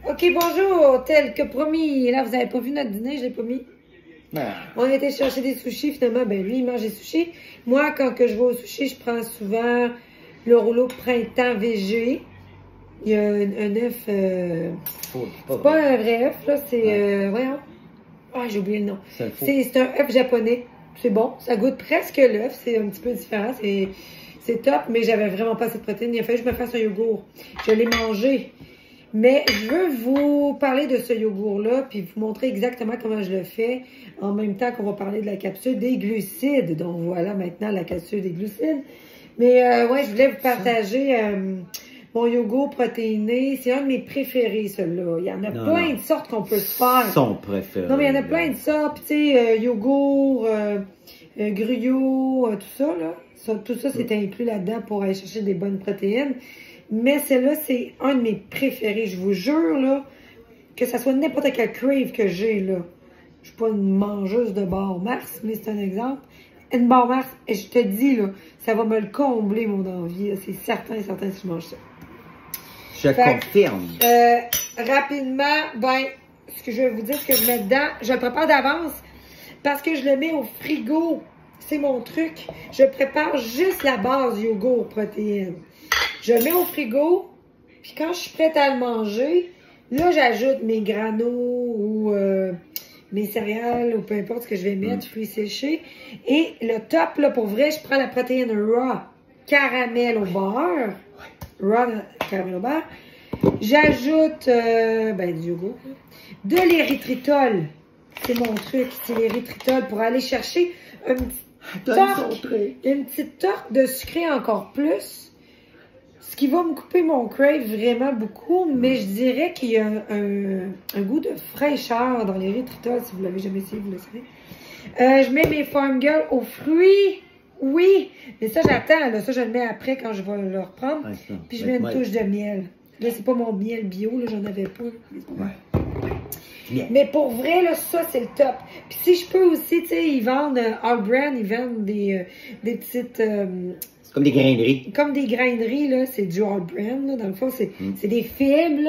OK, bonjour, tel que promis. Là, vous n'avez pas vu notre dîner, je l'ai pas mis. Ah. On a été chercher des sushis, finalement, ben lui, il mange des sushis. Moi, quand que je vais au sushi, je prends souvent le rouleau printemps VG. Il y a un œuf, c'est pas un vrai œuf, là, c'est, voyons. Ah, j'ai oublié le nom. C'est un œuf japonais. C'est bon, ça goûte presque l'œuf, c'est un petit peu différent, c'est top, mais j'avais vraiment pas assez de protéines. Il a fallu que je me fasse un yogourt. Je l'ai mangé. Mais je veux vous parler de ce yogourt-là, puis vous montrer exactement comment je le fais, en même temps qu'on va parler de la capsule des glucides. Donc voilà maintenant la capsule des glucides. Mais ouais, je voulais vous partager mon yogourt protéiné. C'est un de mes préférés, celui-là. Il y en a plein de sortes qu'on peut se faire. Son préféré. Non, mais il y en a plein de sortes. Puis tu sais, yogourt, gruyot, tout ça, là. Tout ça, c'est inclus là-dedans pour aller chercher des bonnes protéines. Mais celle-là, c'est un de mes préférés. Je vous jure, là, que ça soit n'importe quel crave que j'ai, là. Je suis pas une mangeuse de bar Mars, mais c'est un exemple. Une bar Mars, et je te dis, là, ça va me le combler, mon envie. C'est certain si je mange ça. Je confirme. Rapidement, ben, ce que je vais vous dire, ce que je mets dedans, je le prépare d'avance parce que je le mets au frigo. C'est mon truc. Je prépare juste la base yogourt protéines. Je le mets au frigo, puis quand je suis prête à le manger, là, j'ajoute mes granos ou mes céréales ou peu importe ce que je vais mettre, fruits séchés. Et le top, là, pour vrai, je prends la protéine raw, caramel au beurre. Raw, caramel au beurre. J'ajoute du yogourt. De l'érythritol. C'est mon truc, c'est l'érythritol pour aller chercher une petite torte de sucré encore plus. Ce qui va me couper mon crave vraiment beaucoup, mais je dirais qu'il y a un goût de fraîcheur dans l'érythritol. Si vous l'avez jamais essayé, vous le savez. Je mets mes Farm Girl aux fruits. Oui, mais ça, j'attends. Là, ça, je le mets après quand je vais le reprendre. Puis je mets une touche de miel. Là, c'est pas mon miel bio, là, j'en avais pas. Mais pour vrai, là, ça, c'est le top. Puis si je peux aussi, tu sais, ils vendent All Brand, ils vendent des petites... c'est comme des graineries. Comme des graineries, là, c'est du All Brand, là. Dans le fond, c'est des fibres,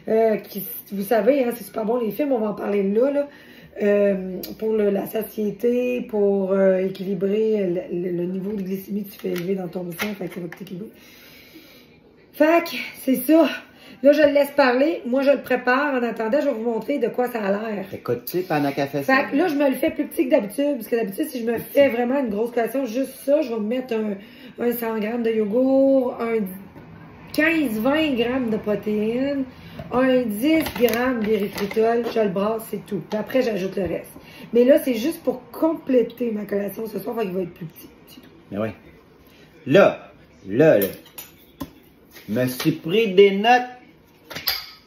là, qui, vous savez, hein, c'est super bon, les fibres, on va en parler là. Pour la satiété, pour équilibrer le niveau de glycémie que tu fais élever dans ton sang, fait que ça va t'équilibrer. Fait que, c'est ça. Là, je le laisse parler. Moi, je le prépare. En attendant, je vais vous montrer de quoi ça a l'air. Écoute-tu pendant qu'elle fait ça? Fait que là, je me le fais plus petit que d'habitude. Parce que d'habitude, si je me fais vraiment une grosse collation, juste ça, je vais me mettre un 100 g de yogourt, un 15-20 g de protéines, un 10 g d'érythritol. Je le brasse, c'est tout. Puis après, j'ajoute le reste. Mais là, c'est juste pour compléter ma collation ce soir. Fait qu'il va être plus petit. C'est tout. Mais oui. Là. Me suis pris des notes.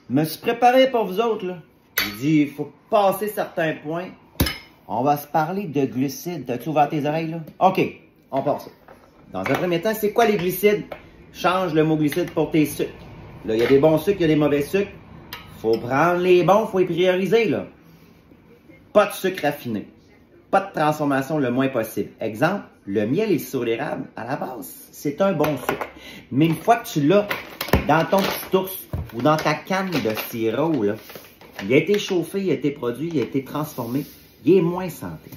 Me suis préparé pour vous autres, là. J'ai dit, il faut passer certains points. On va se parler de glucides. T'as-tu ouvert tes oreilles, là? OK, on part ça. Dans un premier temps, c'est quoi les glucides? Change le mot glucide pour tes sucres. Là, il y a des bons sucres, il y a des mauvais sucres. Faut prendre les bons, faut les prioriser, là. Pas de sucre raffiné. Pas de transformation le moins possible. Exemple, le miel et le sirop d'érable, à la base, c'est un bon sucre. Mais une fois que tu l'as dans ton petit ours ou dans ta canne de sirop, là, il a été chauffé, il a été produit, il a été transformé, il est moins santé.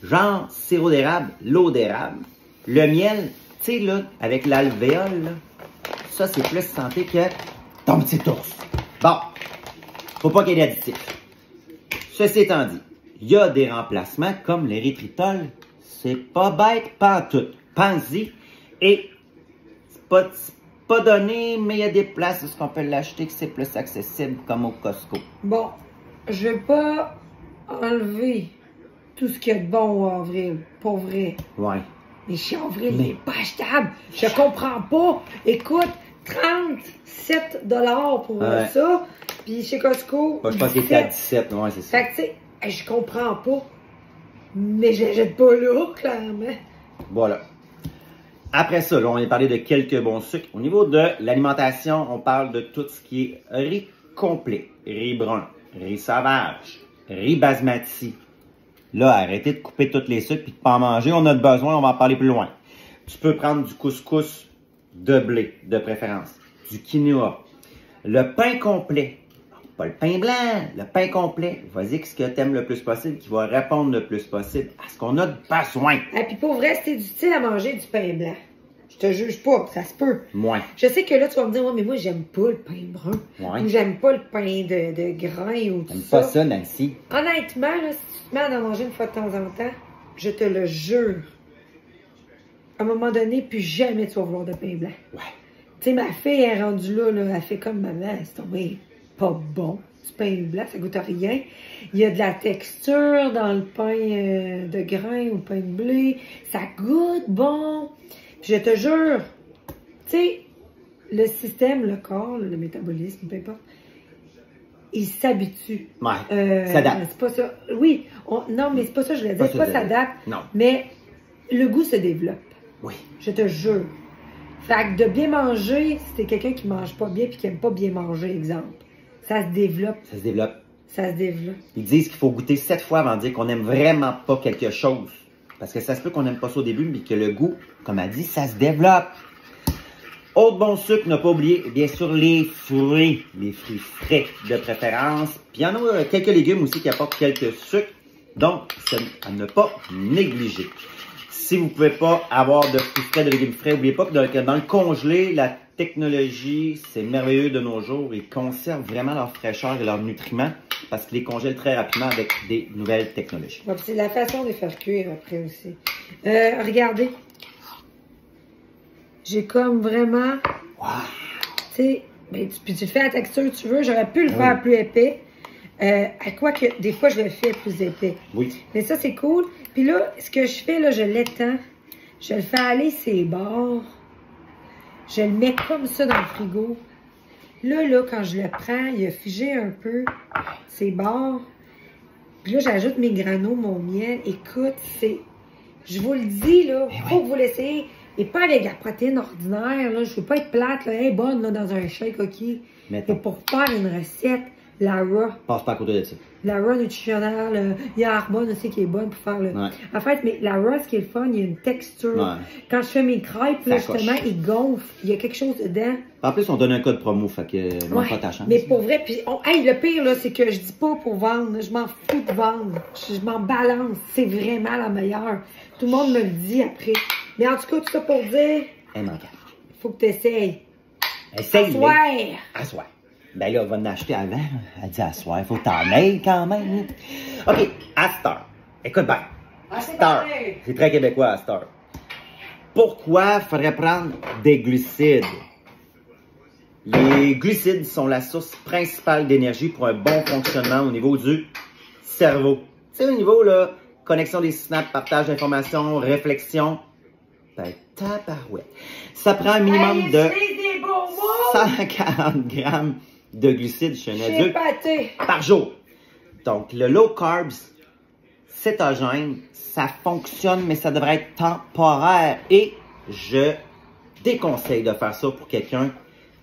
Genre sirop d'érable, l'eau d'érable, le miel, tu sais, là, avec l'alvéole, là, ça, c'est plus santé que ton petit ours. Bon, faut pas qu'il y ait d'additifs. Ceci étant dit, il y a des remplacements comme l'érythritol. C'est pas bête, pas tout. Pense-y. Et c'est pas donné, mais il y a des places où on peut l'acheter que c'est plus accessible, comme au Costco. Bon, je vais pas enlever tout ce qu'il y a de bon au avril, pour vrai. Ouais. Mais chez Avril, il n'est pas achetable. Je comprends pas. Écoute, 37 $ pour ça. Puis chez Costco, je pense qu'il était à 17, ouais, c'est ça. Fait que tu sais, je comprends pas. Mais je l'achète pas là, clairement. Voilà. Après ça, là, on a parlé de quelques bons sucres. Au niveau de l'alimentation, on parle de tout ce qui est riz complet, riz brun, riz sauvage, riz basmati. Là, arrêtez de couper tous les sucres et de pas en manger. On a besoin, on va en parler plus loin. Tu peux prendre du couscous de blé, de préférence, du quinoa, le pain complet. pas le pain blanc, le pain complet. Vas-y, ce que tu aimes le plus possible, qui va répondre le plus possible à ce qu'on a besoin. Et puis pour vrai, c'est utile à manger du pain blanc. Je te juge pas, ça se peut. Moins. Je sais que là, tu vas me dire, ouais, mais moi, j'aime pas le pain brun. Ouais. Ou j'aime pas le pain de grain ou tout T'aimes ça. pas ça, Nancy? Honnêtement, là, si tu te mets à en manger une fois de temps en temps, je te le jure, à un moment donné, plus jamais tu vas vouloir de pain blanc. Ouais. Tu sais, ma fille est rendue là, elle fait comme maman, c'est tombé pas bon. Du pain blanc, ça goûte à rien. Il y a de la texture dans le pain de grain ou pain de blé. Ça goûte bon. Puis je te jure, tu sais, le système, le corps, le métabolisme, peu importe, il s'habitue. Ouais, s'adapte. C'est pas ça. Oui, non, mais c'est pas ça que je voulais dire. C'est pas s'adapte. Non. Mais le goût se développe. Oui. Je te jure. Fait que de bien manger, si t'es quelqu'un qui mange pas bien puis qui aime pas bien manger, exemple, ça se développe. Ça se développe. Ça se développe. Ils disent qu'il faut goûter 7 fois avant de dire qu'on n'aime vraiment pas quelque chose. Parce que ça se peut qu'on n'aime pas ça au début, mais que le goût, comme elle dit, ça se développe. Autre bon sucre, ne pas oublier, bien sûr, les fruits frais de préférence. Puis il y en a quelques légumes aussi qui apportent quelques sucres. Donc, c'est à ne pas négliger. Si vous ne pouvez pas avoir de fruits frais, de légumes frais, n'oubliez pas que dans le congelé, la technologie, c'est merveilleux de nos jours. Ils conservent vraiment leur fraîcheur et leurs nutriments parce qu'ils les congèlent très rapidement avec des nouvelles technologies. Ouais, c'est la façon de les faire cuire après aussi. Regardez. J'ai comme vraiment... Wow. Tu sais, ben, puis tu le fais à la texture que tu veux. J'aurais pu le faire plus épais. À quoi que des fois, je le fais plus épais. Oui. Mais ça, c'est cool. Puis là, ce que je fais, là, je l'étends. Je le fais aller ses bords. Je le mets comme ça dans le frigo. Là, quand je le prends, il a figé un peu ses bords. Puis là, j'ajoute mes granos, mon miel. Écoute, c'est... Je vous le dis, là, faut que vous l'essayez. Et pas avec la protéine ordinaire, là. Je veux pas être plate, là. Elle est bonne, là, dans un shake, OK? Mais pour faire une recette, la raw. Passe pas à côté de ça. La raw nutritionnelle, il y a Arbonne aussi qui est bonne pour faire le... Ouais. En fait, mais la raw, ce qui est le fun, il y a une texture. Ouais. Quand je fais mes crêpes, là, justement, ils gonflent. Il y a quelque chose dedans. En plus, on donne un code promo, fait que non, pas ta chance. Mais pour vrai, puis hey, le pire, là, c'est que je dis pas pour vendre. Je m'en fous de vendre. Je m'en balance. C'est vraiment la meilleure. Tout le monde me le dit après. Mais en tout cas, tout ça pour dire... Immanquable. Faut que tu essayes. Essaye-le. Assoir. Assoir. Ben là, on va en acheter avant. Elle dit assoir. Faut que t'en ailles quand même. OK, Astor. Écoute bien. Astor. C'est très québécois, Astor. Pourquoi faudrait prendre des glucides? Les glucides sont la source principale d'énergie pour un bon fonctionnement au niveau du cerveau. Tu sais, au niveau, là, connexion des synapses, partage d'informations, réflexion. Ben, tabarouette. Ça prend un minimum de 140 grammes de glucides chez un adulte par jour. Donc, le low carbs, cétogène, ça fonctionne, mais ça devrait être temporaire. Et je déconseille de faire ça pour quelqu'un,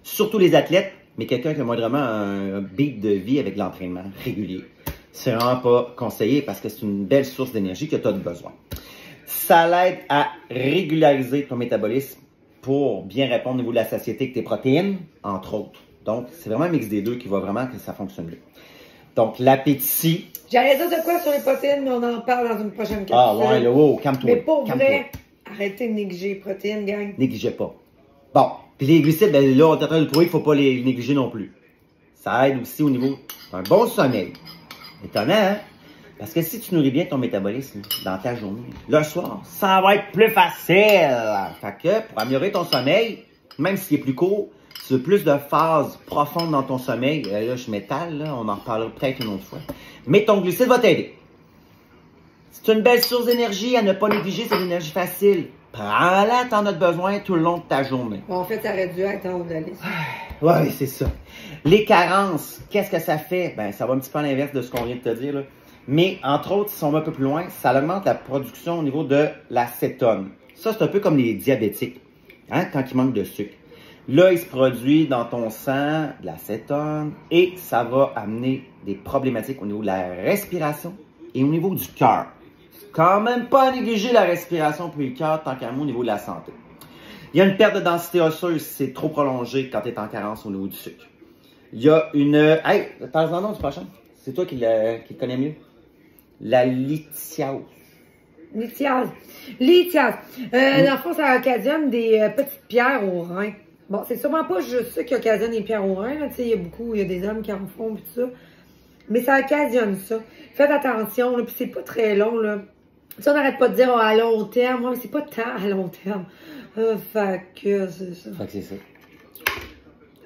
surtout les athlètes, mais quelqu'un qui a moindrement un beat de vie avec l'entraînement régulier. C'est vraiment pas conseillé parce que c'est une belle source d'énergie que tu as besoin. Ça l'aide à régulariser ton métabolisme pour bien répondre au niveau de la satiété avec tes protéines, entre autres. Donc, c'est vraiment un mix des deux qui va vraiment que ça fonctionne mieux. Donc, l'appétit. J'allais dire de quoi sur les protéines, mais on en parle dans une prochaine capsule. Ah ouais, là, wow, calme-toi. Mais pour vrai, arrêtez de négliger les protéines, gang. Négligez pas. Bon, puis les glucides, ben là, on est en train de le prouver qu'il ne faut pas les négliger non plus. Ça aide aussi au niveau d'un bon sommeil. Étonnant, hein? Parce que si tu nourris bien ton métabolisme dans ta journée, le soir, ça va être plus facile. Fait que pour améliorer ton sommeil, même s'il est plus court, tu veux plus de phases profondes dans ton sommeil, là je m'étale, là, on en reparlera peut-être une autre fois. Mais ton glucide va t'aider. C'est une belle source d'énergie à ne pas négliger, c'est l'énergie facile. Prends-la, t'en as besoin tout le long de ta journée. Bon, en fait, ça aurait dû être en haut de la liste. Oui, c'est ça. Les carences, qu'est-ce que ça fait? Ben, ça va un petit peu à l'inverse de ce qu'on vient de te dire, là. Mais, entre autres, si on va un peu plus loin, ça augmente la production au niveau de l'acétone. Ça, c'est un peu comme les diabétiques, hein, quand ils manquent de sucre. Là, il se produit dans ton sang de l'acétone et ça va amener des problématiques au niveau de la respiration et au niveau du cœur. C'est quand même pas à négliger la respiration pour le cœur tant qu'à moi au niveau de la santé. Il y a une perte de densité osseuse si c'est trop prolongé quand tu es en carence au niveau du sucre. Il y a une... Hey, parle-en donc du prochain. C'est toi qui le connais mieux. La lithiase. Lithiase. Lithiase. Dans le fond, ça occasionne des petites pierres au rein. Bon, c'est sûrement pas juste ça qui occasionne des pierres au rein. Tu sais, il y a des hommes qui en font pis tout ça. Mais ça occasionne ça. Faites attention, là, puis c'est pas très long, là. Tu sais, on n'arrête pas de dire à long terme. Ouais, c'est pas tant à long terme. Fait que c'est ça. Fait que c'est ça.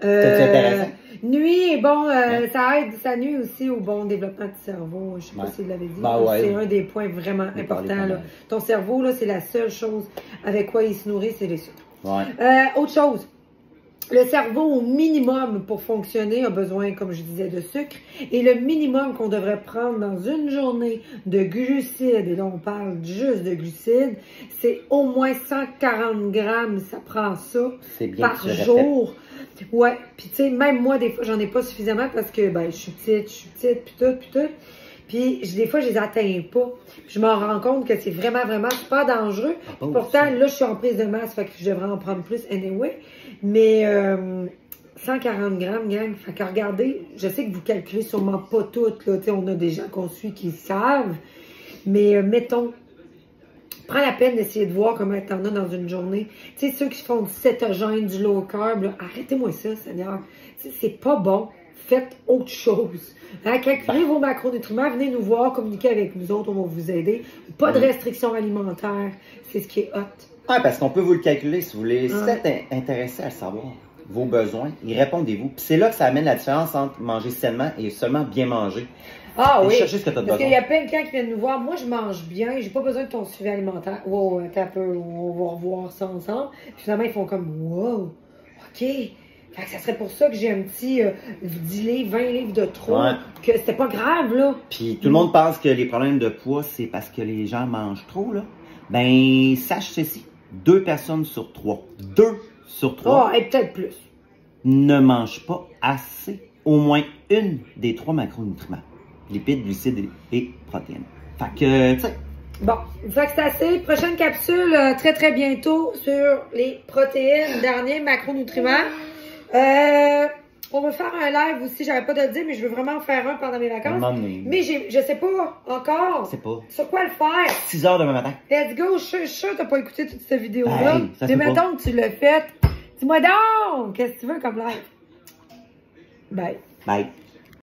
C'est intéressant. Nuit, bon, ça nuit aussi au bon développement du cerveau. Je sais pas si vous l'avez dit. C'est un des points vraiment importants. Là. Ton cerveau, là, c'est la seule chose avec quoi il se nourrit, c'est les sucres. Ouais. Autre chose. Le cerveau, au minimum, pour fonctionner, a besoin, comme je disais, de sucre. Et le minimum qu'on devrait prendre dans une journée de glucides, et là, on parle juste de glucides, c'est au moins 140 grammes, ça prend ça, par jour. Ouais, puis tu sais, même moi, des fois, j'en ai pas suffisamment parce que, ben, je suis petite, puis tout. Puis, des fois, je les atteins pas. Puis, je m'en rends compte que c'est vraiment super dangereux. Pourtant, là, je suis en prise de masse, fait que je devrais en prendre plus anyway. Mais 140 grammes, gang. Fait que regardez, je sais que vous calculez sûrement pas toutes, là. Tu sais, on a des gens qu'on suit qui savent. Mais mettons, prends la peine d'essayer de voir comment t'en as dans une journée. Tu sais, ceux qui font du cétogène, du low carb, arrêtez-moi ça, Seigneur. C'est pas bon. Faites autre chose. Hein, calculez vos macronutriments, venez nous voir, communiquez avec nous autres, on va vous aider. Pas de restrictions alimentaires, c'est ce qui est hot. Ouais, parce qu'on peut vous le calculer si vous voulez. Si vous êtes intéressé à savoir vos besoins, y répondez-vous. Puis c'est là que ça amène la différence entre manger sainement et seulement bien manger. Ah oui, parce qu'il y a plein de gens qui viennent nous voir. Moi, je mange bien, j'ai pas besoin de ton suivi alimentaire. Wow, attends un peu, on va revoir ça ensemble. Puis finalement, ils font comme, wow, OK. Fait que ça serait pour ça que j'ai un petit 10 livres, 20 livres de trop, que c'était pas grave, là. Puis tout le monde pense que les problèmes de poids, c'est parce que les gens mangent trop, là. Ben, sache ceci, 2 personnes sur 3, 2 sur 3, et peut-être plus, ne mangent pas assez, au moins une des 3 macronutriments. Lipides, glucides et protéines. Fait que, tu sais. Bon, fait que c'est assez. Prochaine capsule, très bientôt, sur les protéines, dernier macronutriments. On va faire un live aussi, j'avais pas de le dire, mais je veux vraiment en faire un pendant mes vacances. Mais je sais pas encore sur quoi le faire. 6 heures demain matin. Let's go, je suis sûre que t'as pas écouté toute cette vidéo-là. Mais mettons que tu l'as faite. Dis-moi donc, qu'est-ce que tu veux comme live? Bye. Bye.